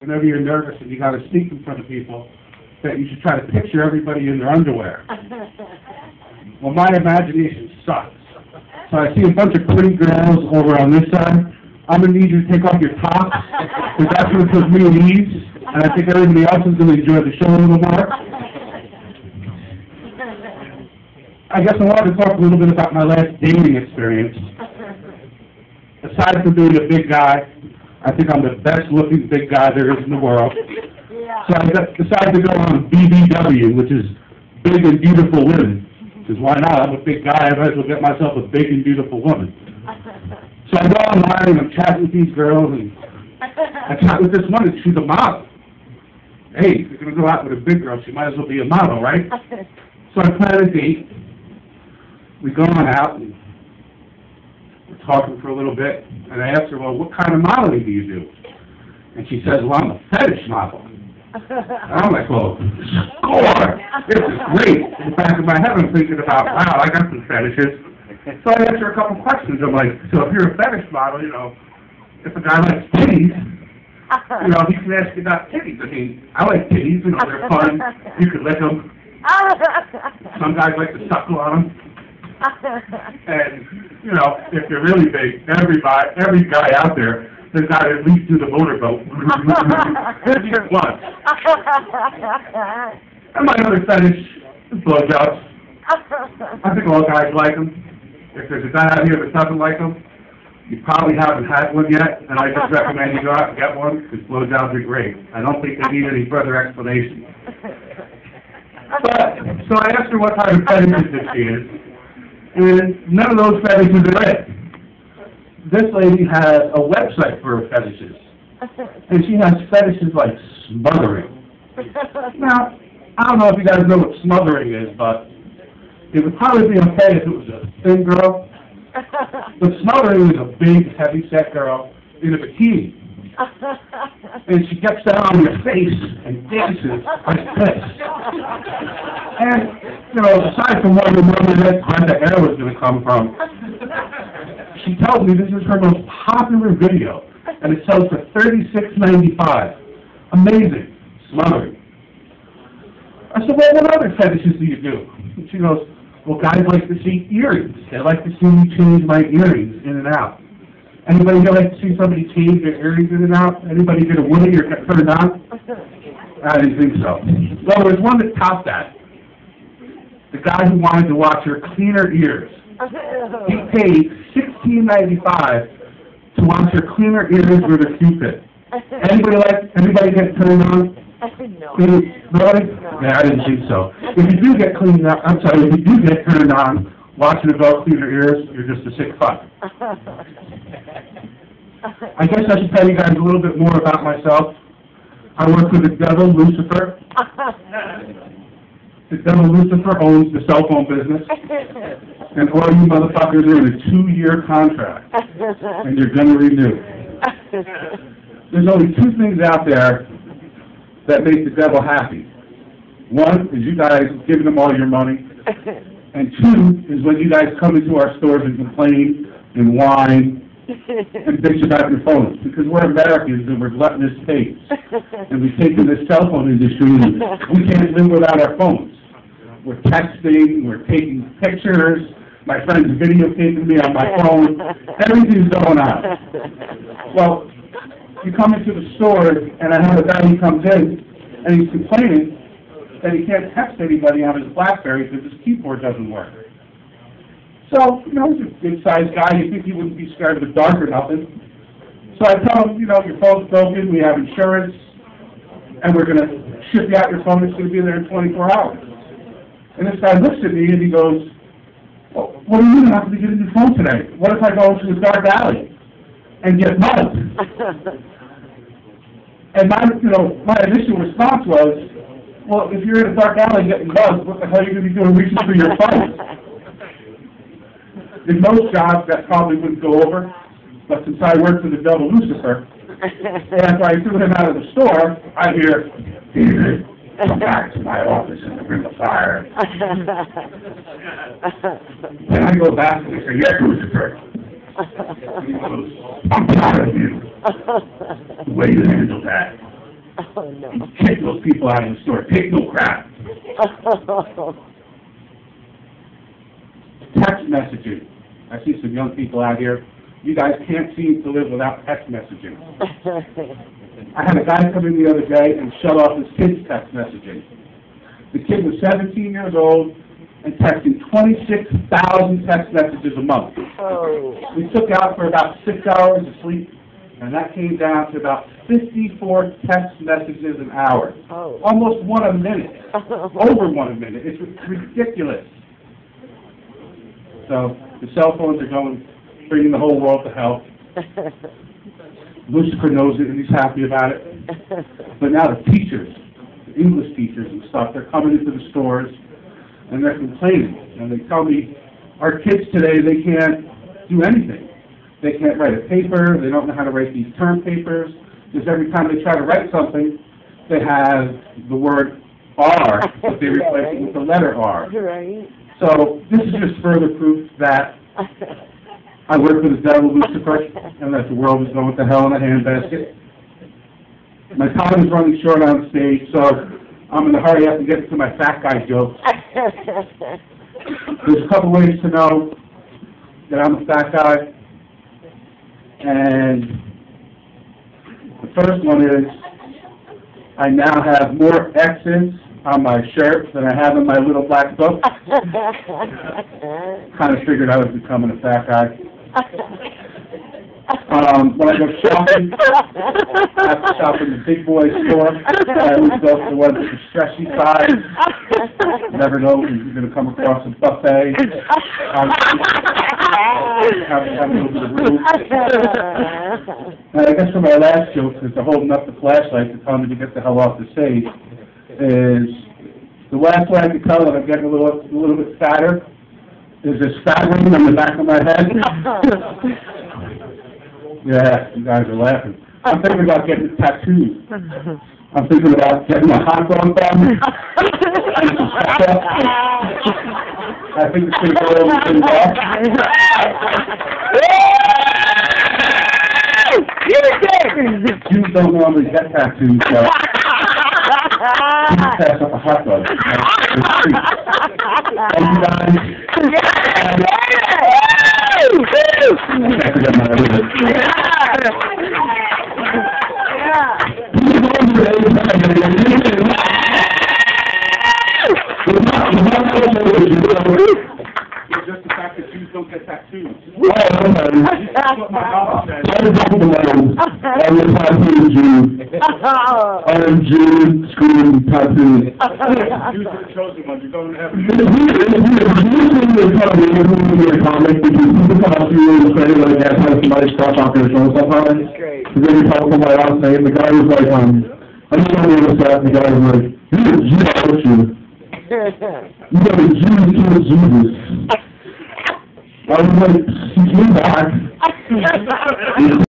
whenever you're nervous and you got to speak in front of people, that you should try to picture everybody in their underwear. Well, my imagination sucks. So I see a bunch of pretty girls over on this side. I'm going to need you to take off your tops, because that's going to put me at ease, and I think everybody else is going to enjoy the show a little more. I guess I wanted to talk a little bit about my last dating experience. Aside from being a big guy, I think I'm the best-looking big guy there is in the world. So I decided to go on BBW, which is Big and Beautiful Women. Because why not? I'm a big guy. I might as well get myself a big and beautiful woman. So I go online and I'm chatting with these girls, and I chat with this one, and she's a model. Hey, if you're going to go out with a big girl, she might as well be a model, right? So I plan a date. We go on out, and we're talking for a little bit, and I ask her, well, what kind of modeling do you do? And she says, well, I'm a fetish model. And I'm like, well, score! This is great. In the back of my head, I'm thinking about, wow, I got some fetishes. So I asked her a couple questions. I'm like, so if you're a fetish model, you know, if a guy likes titties, you know, he can ask you about titties. I mean, I like titties, you know, they're fun. You can lick them. Some guys like to suckle on them. And, you know, if you're really big, every guy out there has got to at least do the motorboat. At least once. And my other fetish is blowjobs. I think all guys like them. If there's a guy out here that doesn't like them, you probably haven't had one yet, and I just recommend you go out and get one, because blowjobs are great. I don't think they need any further explanation. But, so I asked her what kind of fetishes that she is, and none of those fetishes are it. This lady has a website for her fetishes, and she has fetishes like smothering. Now, I don't know if you guys know what smothering is, but it would probably be okay if it was a thin girl. But smothering is a big, heavy-set girl in a bikini. And she gets down on your face and dances like this. And, you know, aside from where the air was going to come from, she tells me this is her most popular video, and it sells for $36.95. Amazing. Smothering. I said, well, what other fetishes do you do? And she goes, well, guys like to see earrings. They like to see me change my earrings in and out. Anybody here like to see somebody change their earrings in and out? Anybody get a woody or get turned on? I didn't think so. Well, there was one that topped that. The guy who wanted to watch her clean her ears. He paid $16.95 to watch her clean her ears with a Q-tip. Anybody get turned on? No. Really? Yeah, I didn't think so. If you do get cleaned up, I'm sorry, if you do get turned on watching a girl clean her ears, you're just a sick fuck. I guess I should tell you guys a little bit more about myself. I work for the devil, Lucifer. The devil, Lucifer, owns the cell phone business. And all you motherfuckers are in a 2-year contract. And you're going to renew. There's only 2 things out there that make the devil happy. One is you guys giving him all your money. And 2 is when you guys come into our stores and complain and whine and bitch about your phones. Because we're Americans and we're gluttonous pigs. And we've taken this cell phone industry and we can't live without our phones. We're texting, we're taking pictures, my friend's videotaping me on my phone. Everything's going on. Well, you come into the store and I have a guy who comes in and he's complaining that he can't text anybody on his BlackBerry because his keyboard doesn't work. So, you know, he's a good-sized guy. You think he wouldn't be scared of the dark or nothing. So I tell him, you know, your phone's broken, we have insurance, and we're going to ship you out your phone. It's going to be there in 24 hours. And this guy looks at me and he goes, well, what do you mean I'm not going to get a new phone today? What if I go into a dark alley and get mugged? And my initial response was, well, if you're in a dark alley getting buzzed, what the hell are you going to be doing reaching for your phone? In most jobs, that probably wouldn't go over, but since I work for the devil Lucifer, and after I threw him out of the store, I hear, David, come back to my office and bring the fire. And I go back and I say, yes, Lucifer. He goes, I'm proud of you. The way you handled that. Oh, no. Kick those people out of the store. Take no crap. Text messaging. I see some young people out here. You guys can't seem to live without text messaging. I had a guy come in the other day and shut off his kid's text messaging. The kid was 17 years old and texting 26,000 text messages a month. Oh. We took out for about 6 hours of sleep, and that came down to about 54 text messages an hour. Oh. Almost one a minute. Over one a minute. It's ridiculous. So the cell phones are bringing the whole world to hell. Lucifer knows it and he's happy about it. But now the teachers, the English teachers and stuff, they're coming into the stores and they're complaining. And they tell me, our kids today, they can't do anything. They can't write a paper, they don't know how to write these term papers, because every time they try to write something, they have the word R, but they replace it with the letter R. Right. So this is just further proof that I work for the devil, Lucifer, and that the world is going to hell in a handbasket. My time is running short on stage, so I'm going to hurry up and get to my fat guy joke. There's a couple ways to know that I'm a fat guy, and the first one is I now have more X's on my shirt than I have in my little black book. Kind of figured I was becoming a fat guy. When I go shopping, I have to shop in the big boy store. I always go for the ones with the stretchy size. Never know when you're going to come across a buffet. Have a little bit of room. And I guess for my last joke, since they're holding up the flashlight to tell me to get the hell off the stage, is the last way I can tell that I'm getting a little bit fatter is this fat ring on the back of my head. Yeah, you guys are laughing. I'm thinking about getting tattoos. I'm thinking about getting a hot dog bun. I think it's going to go over pretty well. Jews don't normally get tattoos, so you pass up a hot dog. Thank you guys. Just the fact that Jews don't get tattoos. That's what my mama said. I'm Jew, screwing tattoos. Jews are the chosen ones. You're going to heaven. The guy was like, I just want to know what's that. The guy was like, you're a Jew, aren't you? You got a Jew to kill Jesus. I was like, he's back.